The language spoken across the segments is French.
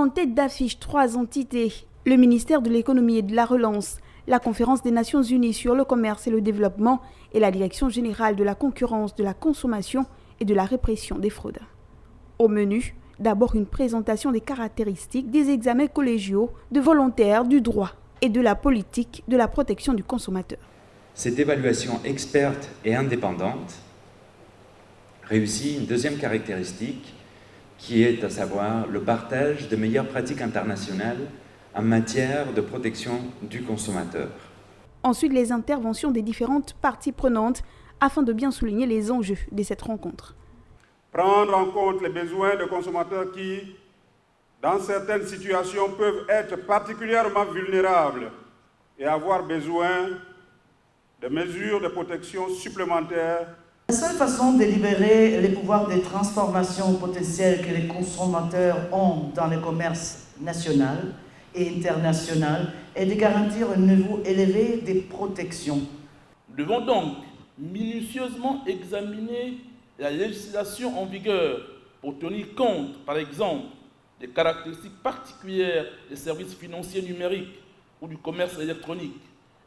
En tête d'affiche, 3 entités. Le ministère de l'économie et de la relance, la Conférence des Nations Unies sur le commerce et le développement et la Direction générale de la concurrence, de la consommation et de la répression des fraudes. Au menu, d'abord une présentation des caractéristiques des examens collégiaux de volontaires du droit et de la politique de la protection du consommateur. Cette évaluation experte et indépendante réussit une deuxième caractéristique qui est à savoir le partage de meilleures pratiques internationales en matière de protection du consommateur. Ensuite, les interventions des différentes parties prenantes afin de bien souligner les enjeux de cette rencontre. Prendre en compte les besoins de consommateurs qui, dans certaines situations, peuvent être particulièrement vulnérables et avoir besoin de mesures de protection supplémentaires. La seule façon de libérer les pouvoirs de transformation potentiels que les consommateurs ont dans le commerce national et international est de garantir un niveau élevé de protection. Nous devons donc minutieusement examiner la législation en vigueur pour tenir compte, par exemple, des caractéristiques particulières des services financiers numériques ou du commerce électronique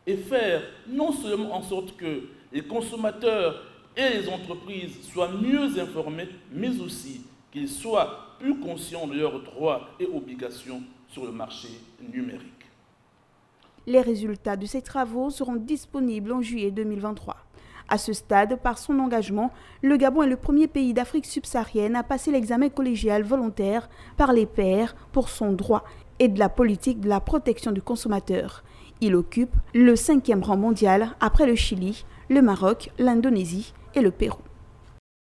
et faire non seulement en sorte que les consommateurs et les entreprises soient mieux informés, mais aussi qu'ils soient plus conscients de leurs droits et obligations sur le marché numérique. Les résultats de ces travaux seront disponibles en juillet 2023. À ce stade, par son engagement, le Gabon est le premier pays d'Afrique subsaharienne à passer l'examen collégial volontaire par les pairs pour son droit et de la politique de la protection du consommateur. Il occupe le 5e rang mondial après le Chili, le Maroc, l'Indonésie et le Pérou.